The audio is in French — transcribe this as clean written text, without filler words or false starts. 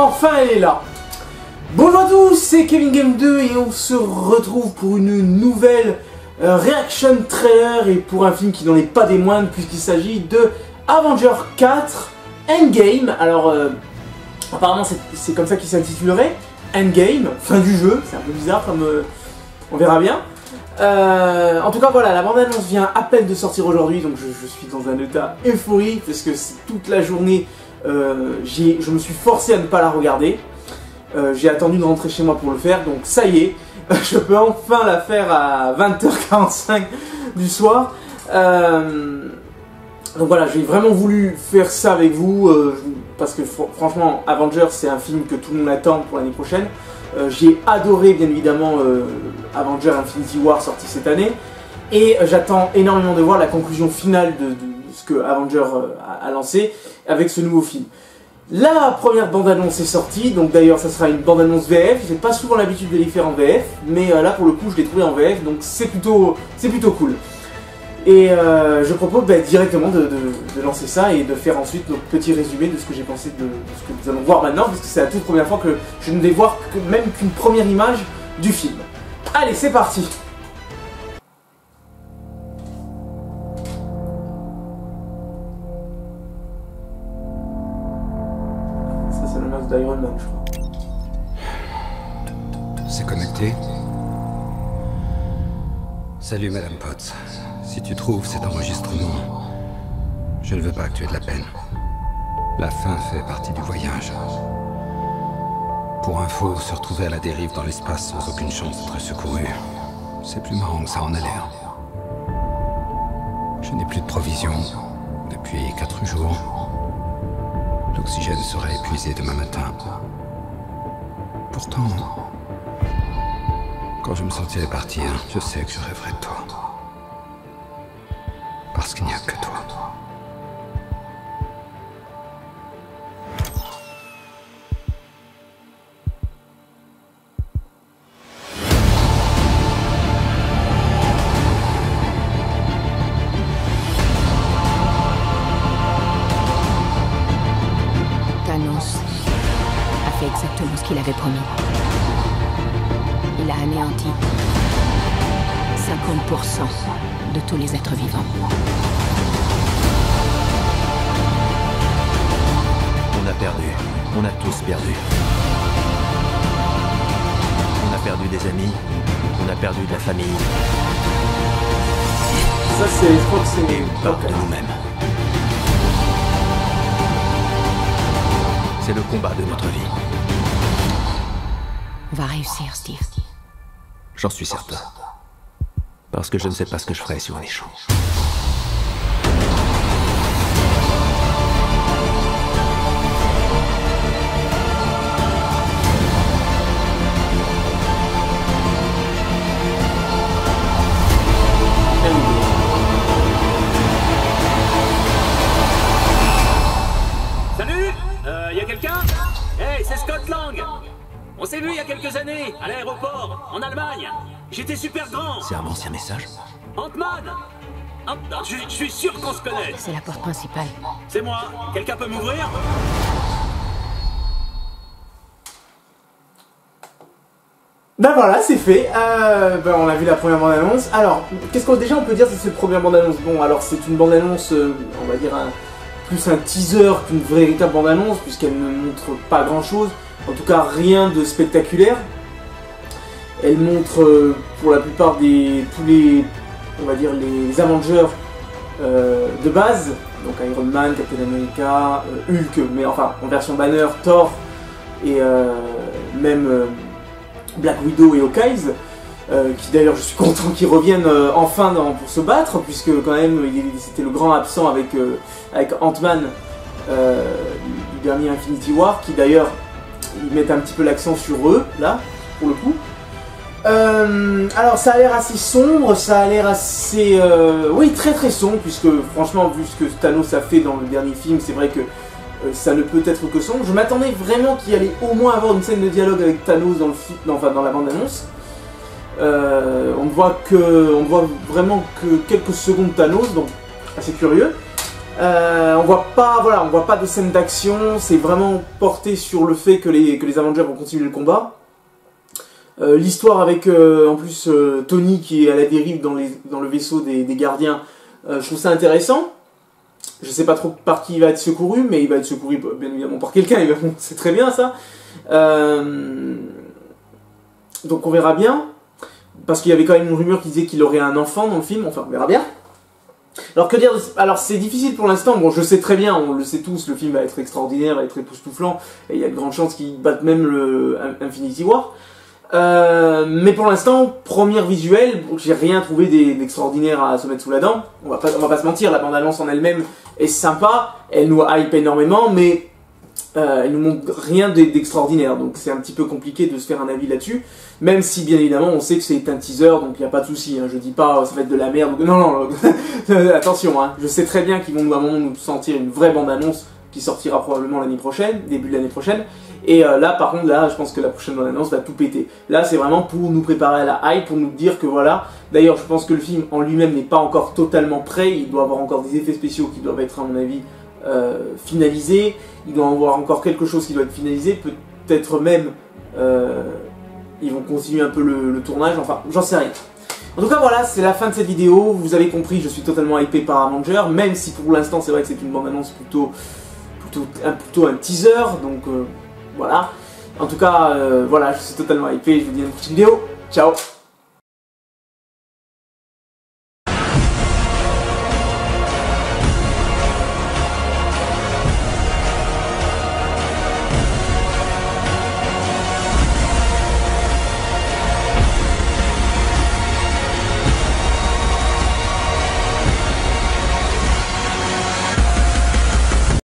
Enfin elle est là. Bonjour à tous, c'est Kevin Game 2 et on se retrouve pour une nouvelle reaction trailer et pour un film qui n'en est pas des moindres puisqu'il s'agit de Avengers 4 Endgame. Alors apparemment c'est comme ça qu'il s'intitulerait, Endgame, fin du jeu, c'est un peu bizarre comme on verra bien. En tout cas voilà, la bande-annonce vient à peine de sortir aujourd'hui, donc je suis dans un état euphorique parce que toute la journée je me suis forcé à ne pas la regarder. J'ai attendu de rentrer chez moi pour le faire, donc ça y est, je peux enfin la faire à 20h45 du soir. Donc voilà, j'ai vraiment voulu faire ça avec vous, parce que franchement, Avengers c'est un film que tout le monde attend pour l'année prochaine. J'ai adoré bien évidemment Avengers Infinity War sorti cette année, et j'attends énormément de voir la conclusion finale de ce que Avengers a lancé avec ce nouveau film. La première bande-annonce est sortie, donc d'ailleurs ça sera une bande-annonce VF, j'ai pas souvent l'habitude de les faire en VF, mais là pour le coup je l'ai trouvé en VF, donc c'est plutôt cool. Et je propose directement de lancer ça et de faire ensuite notre petit résumé de ce que j'ai pensé de ce que nous allons voir maintenant, parce que c'est la toute première fois que je ne vais voir même qu'une première image du film. Allez, c'est parti! Ça c'est le masque d'Iron Man, je crois. C'est connecté? Salut Madame Potts. Si tu trouves cet enregistrement, je ne veux pas que tu aies de la peine. La fin fait partie du voyage. Pour info, se retrouver à la dérive dans l'espace sans aucune chance d'être secouru, c'est plus marrant que ça en a l'air. Je n'ai plus de provisions depuis 4 jours. L'oxygène sera épuisé demain matin. Pourtant, quand je me sentirai partir, je sais que je rêverai de toi. Parce qu'il n'y a que toi. Thanos a fait exactement ce qu'il avait promis. Il a anéanti 50% de tous les êtres vivants. On a perdu. On a tous perdu. On a perdu des amis. On a perdu de la famille. Ça c'est, je crois que c'est Peur de nous-mêmes. C'est le combat de notre vie. On va réussir, Steve. J'en suis certain. Parce que je ne sais pas ce que je ferais si on échoue. Salut, y'a quelqu'un? Hey, c'est Scott Lang. On s'est vu il y a quelques années, à l'aéroport, en Allemagne. J'étais super grand. C'est un ancien message? Ant-Man. Je suis sûr qu'on se connaît. C'est la porte principale. C'est moi. Quelqu'un peut m'ouvrir? Ben voilà, c'est fait. On a vu la première bande-annonce. Alors, qu'est-ce qu'on déjà on peut dire de cette première bande-annonce? Bon, alors c'est une bande-annonce, on va dire plus un teaser qu'une véritable bande-annonce, puisqu'elle ne montre pas grand-chose. En tout cas, rien de spectaculaire. Elle montre pour la plupart tous les, on va dire les Avengers de base, donc Iron Man, Captain America, Hulk, mais enfin en version Banner, Thor et même Black Widow et Hawkeye, qui d'ailleurs je suis content qu'ils reviennent enfin pour se battre, puisque quand même c'était le grand absent avec Ant-Man du dernier Infinity War, qui d'ailleurs ils mettent un petit peu l'accent sur eux là pour le coup. Alors ça a l'air assez sombre, ça a l'air assez... oui, très très sombre, puisque franchement, vu ce que Thanos a fait dans le dernier film, c'est vrai que ça ne peut être que sombre. Je m'attendais vraiment qu'il allait au moins avoir une scène de dialogue avec Thanos dans le film, enfin dans la bande-annonce. On ne voit vraiment que quelques secondes Thanos, donc assez curieux. On voit pas de scène d'action, c'est vraiment porté sur le fait que les Avengers vont continuer le combat. L'histoire avec en plus Tony qui est à la dérive dans le vaisseau des gardiens, je trouve ça intéressant. Je sais pas trop par qui il va être secouru, mais il va être secouru bien évidemment par quelqu'un, c'est très bien ça. Donc on verra bien, parce qu'il y avait quand même une rumeur qui disait qu'il aurait un enfant dans le film, enfin on verra bien. Alors que dire, alors c'est difficile pour l'instant, bon je sais très bien, on le sait tous, le film va être extraordinaire, va être époustouflant, et il y a de grandes chances qu'il batte même le Infinity War. Mais pour l'instant, première visuelle, j'ai rien trouvé d'extraordinaire à se mettre sous la dent. On va pas se mentir, la bande-annonce en elle-même est sympa, elle nous hype énormément, mais elle nous montre rien d'extraordinaire, donc c'est un petit peu compliqué de se faire un avis là-dessus, même si bien évidemment on sait que c'est un teaser, donc il n'y a pas de souci, hein. Je dis pas ça va être de la merde, non, attention, hein. Je sais très bien qu'ils vont à un moment nous sortir une vraie bande-annonce qui sortira probablement l'année prochaine, début de l'année prochaine, et là par contre là je pense que la prochaine bande-annonce va tout péter. Là c'est vraiment pour nous préparer à la hype, pour nous dire que voilà, d'ailleurs je pense que le film en lui-même n'est pas encore totalement prêt, il doit avoir encore des effets spéciaux qui doivent être à mon avis finalisés, il doit y avoir encore quelque chose qui doit être finalisé, peut-être même ils vont continuer un peu le tournage, enfin j'en sais rien. En tout cas voilà, c'est la fin de cette vidéo, vous avez compris, je suis totalement hypé par Avenger, même si pour l'instant c'est vrai que c'est une bande-annonce plutôt un teaser, donc voilà. En tout cas, voilà, je suis totalement hypé, je vous dis à une prochaine vidéo, ciao.